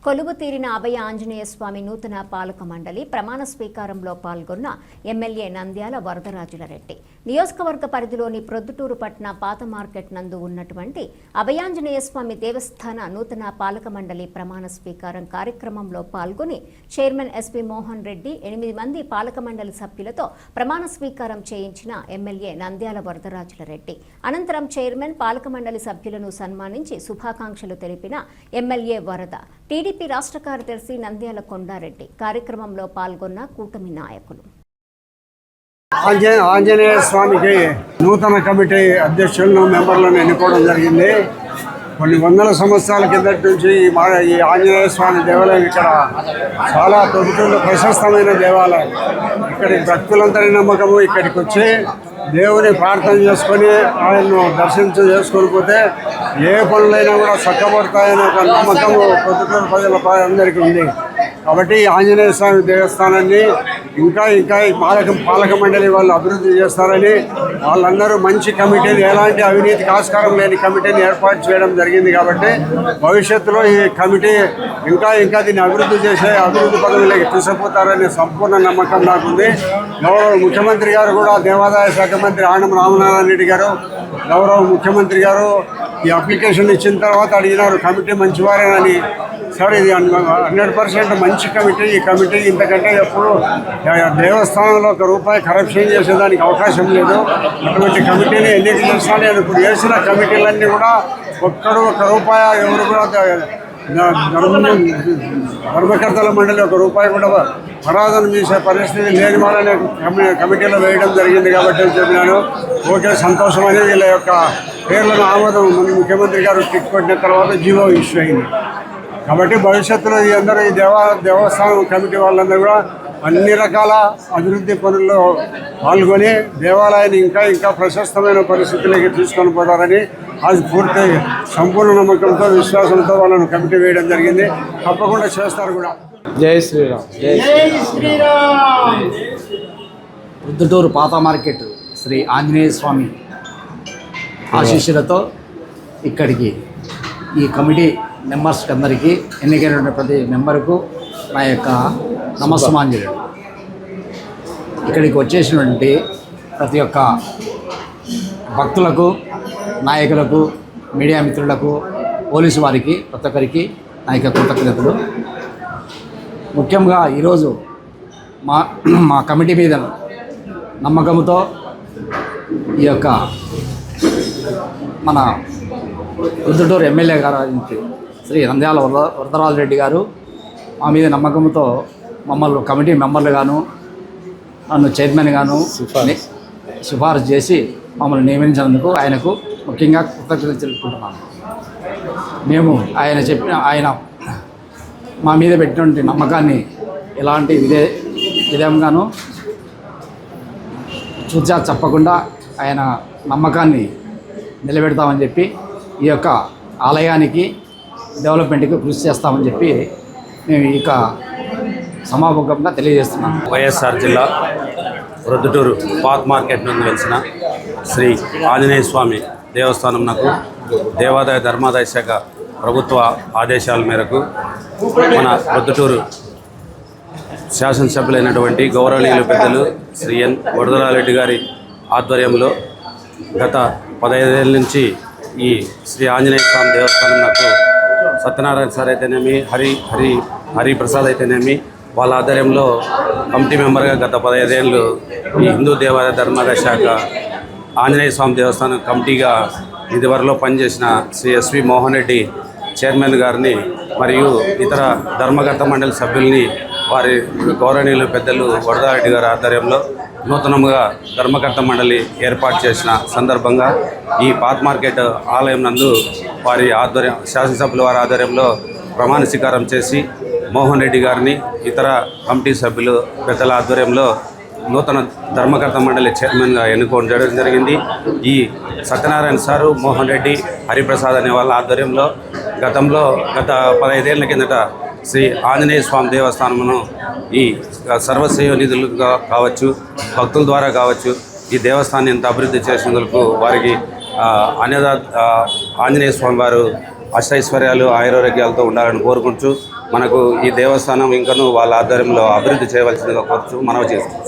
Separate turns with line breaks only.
కొలువు తీరిన అభయ ఆంజనేయ స్వామి నూతన పాలక మండలి ప్రమాణ స్వీకారంలో పాల్గొన్న ఎమ్మెల్యే నంద్యాల వరదరాజుల రెడ్డి నియోజకవర్గ పరిధిలోని ప్రొద్దుటూరు పట్టణ పాత మార్కెట్ నందు ఉన్నటువంటి అభయాంజనేయ స్వామి దేవస్థాన నూతన పాలక మండలి ప్రమాణ స్వీకారం కార్యక్రమంలో పాల్గొని చైర్మన్ ఎస్పీ మోహన్ రెడ్డి 8 మంది పాలక మండలి సభ్యులతో ప్రమాణ స్వీకారం చేయించిన ఎమ్మెల్యే నంద్యాల వరదరాజుల రెడ్డి అనంతరం చైర్మన్ పాలక మండలి సభ్యులను సన్మానించి శుభాకాంక్షలు తెలిపిన ఎమ్మెల్యే వరద టీడీపీ రాష్ట్ర కార్యదర్శి నంద్యాల కొండారెడ్డి కార్యక్రమంలో పాల్గొన్న కూటమి నాయకులు
ఆంజనేయ స్వామికి నూతన కమిటీ అధ్యక్షులను మెంబర్లను ఎన్నుకోవడం జరిగింది. కొన్ని వందల సంవత్సరాల కిందటి నుంచి ఈ ఆంజనేయ స్వామి దేవాలయం ఇక్కడ చాలా ప్రభుత్వంలో ప్రశస్తమైన దేవాలయం. ఇక్కడి భక్తులందరి నమ్మకము ఇక్కడికి వచ్చి దేవుని ప్రార్థన చేసుకొని ఆయన్ను చేసుకొని పోతే ఏ పనులైనా కూడా చక్కబడతాయనే ఒక నమ్మకము పొద్దుటూరు ప్రజల అందరికీ ఉంది. కాబట్టి ఆంజనేయ స్వామి దేవస్థానాన్ని ఇంకా ఈ పాలక మండలి వాళ్ళు అభివృద్ధి చేస్తారని వాళ్ళందరూ మంచి కమిటీని, ఎలాంటి అవినీతికి ఆస్కారం లేని కమిటీని ఏర్పాటు చేయడం జరిగింది. కాబట్టి భవిష్యత్తులో ఈ కమిటీ ఇంకా దీన్ని అభివృద్ధి పదవిలోకి తీసుకుపోతారనే సంపూర్ణ నమ్మకం నాకుంది. గౌరవ ముఖ్యమంత్రి గారు కూడా దేవాదాయ శాఖ మంత్రి ఆనం రామనారాయణ రెడ్డి గారు, గౌరవ ముఖ్యమంత్రి గారు ఈ అప్లికేషన్ ఇచ్చిన తర్వాత అడిగినారు కమిటీ మంచివారేనని. సరే, ఇది 100% మంచి కమిటీ. ఈ కమిటీ ఇంతకంటే ఎప్పుడు దేవస్థానంలో ₹1 కరప్షన్ చేసేదానికి అవకాశం లేదు. అటువంటి కమిటీని ఎన్నిక చేస్తాను. నేను ఇప్పుడు చేసిన కమిటీలన్నీ కూడా ₹1 ఎవరు కూడా ధర్మకర్తల మండలి ₹1 కూడా పరాధన చేసే పరిస్థితి లేని వాళ్ళని కమిటీలో వేయడం జరిగింది. కాబట్టి చెప్పినాను ఓకే, సంతోషం అని వీళ్ళ యొక్క పేర్లను ఆమోదం ముఖ్యమంత్రి గారు టిక్ కొట్టిన తర్వాత జీవో ఇష్యూ అయింది. కాబట్టి భవిష్యత్తులో ఈ దేవస్థానం కమిటీ వాళ్ళందరూ కూడా అన్ని రకాల అభివృద్ధి పనుల్లో పాల్గొని దేవాలయాన్ని ఇంకా ప్రశస్తమైన పరిస్థితులకి తీసుకొని పోతారని అది పూర్తి సంపూర్ణ నమ్మకంతో విశ్వాసంతో వాళ్ళను కమిటీ వేయడం జరిగింది. తప్పకుండా చేస్తారు కూడా.
జై శ్రీరామ్. జై శ్రీరామ్. ప్రొద్దుటూరు పాత మార్కెట్ శ్రీ ఆంజనేయ స్వామి ఆశీస్సులతో ఇక్కడికి ఈ కమిటీ మెంబర్స్కి అందరికీ ఎన్నికైన ప్రతి మెంబర్కు నా యొక్క నమస్సుమాంజలి. ఇక్కడికి వచ్చేసినటువంటి ప్రతి ఒక్క భక్తులకు, నాయకులకు, మీడియా మిత్రులకు, పోలీసు వారికి, ప్రతి ఒక్కరికి నా యొక్క కృతజ్ఞతలు. ముఖ్యంగా ఈరోజు మా కమిటీ మీద నమ్మకంతో ఈ యొక్క మన ప్రొద్దుటూరు ఎమ్మెల్యే గారు శ్రీ నంద్యాల వరదరాజు రెడ్డి గారు మా మీద నమ్మకంతో మమ్మల్ని కమిటీ మెంబర్లుగాను నన్ను చైర్మన్గాను సిఫారసు చేసి మమ్మల్ని నియమించినందుకు ఆయనకు ముఖ్యంగా కృతజ్ఞతలు తెలుపుకుంటున్నాను. మేము ఆయన మా మీద పెట్టినటువంటి నమ్మకాన్ని ఎలాంటి విధంగానూ చూచా చెప్పకుండా ఆయన నమ్మకాన్ని నిలబెడతామని చెప్పి ఈ యొక్క ఆలయానికి డెవలప్మెంట్కి కృషి చేస్తామని చెప్పి మేము ఇక సమాపకంగా తెలియజేస్తున్నాం.
వైఎస్ఆర్ జిల్లా ప్రొద్దుటూరు పాత మార్కెట్ నుండి వెలిసిన శ్రీ ఆంజనేయ స్వామి దేవస్థానంకు దేవాదాయ ధర్మాదాయ శాఖ ప్రభుత్వ ఆదేశాల మేరకు మన ప్రొద్దుటూరు శాసనసభ్యులైనటువంటి గౌరవనీయులు పెద్దలు శ్రీ ఎన్ వరదరాజరెడ్డి గారి ఆధ్వర్యంలో గత 15 ఏళ్ళ నుంచి ఈ శ్రీ ఆంజనేయ స్వామి దేవస్థానంకు సత్యనారాయణ సార్ అయితేనేమి, హరిప్రసాద్ అయితేనేమి వాళ్ళ ఆధ్వర్యంలో కమిటీ మెంబర్గా గత 15 ఏళ్ళు ఈ హిందూ దేవాదాయ ధర్మాదాయ శాఖ ఆంజనేయ స్వామి దేవస్థానం కమిటీగా ఇదివరలో పనిచేసిన శ్రీ ఎస్వి మోహన్ రెడ్డి చైర్మన్ గారిని మరియు ఇతర ధర్మకర్త మండలి సభ్యుల్ని వారి గౌరవనీయులు పెద్దలు వరదారెడ్డి గారి ఆధ్వర్యంలో నూతనంగా ధర్మకర్త మండలి ఏర్పాటు చేసిన సందర్భంగా ఈ పాత మార్కెట్ ఆలయం నందు వారి శాసనసభ్యుల వారి ఆధ్వర్యంలో ప్రమాణ స్వీకారం చేసి మోహన్ రెడ్డి గారిని ఇతర కమిటీ సభ్యులు పెద్దల ఆధ్వర్యంలో నూతన ధర్మకర్త మండలి చైర్మన్గా ఎన్నుకోవడం జరిగింది. ఈ సత్యనారాయణ సారు, మోహన్ రెడ్డి, హరిప్రసాద్ అనే వాళ్ళ ఆధ్వర్యంలో గత 15 ఏళ్ల కిందట శ్రీ ఆంజనేయ స్వామి దేవస్థానమును ఈ సర్వసేవ నిధులు కావచ్చు, భక్తుల ద్వారా కావచ్చు, ఈ దేవస్థానాన్ని ఎంత అభివృద్ధి చేసినందుకు వారికి ఆంజనేయ స్వామి వారు అష్టైశ్వర్యాలు ఆయురారోగ్యాలతో ఉండాలని కోరుకుంటూ మనకు ఈ దేవస్థానం ఇంకనూ వాళ్ళ ఆధ్వర్యంలో అభివృద్ధి చేయవలసిందిగా కోరుతూ మనవి చేస్తున్నాం.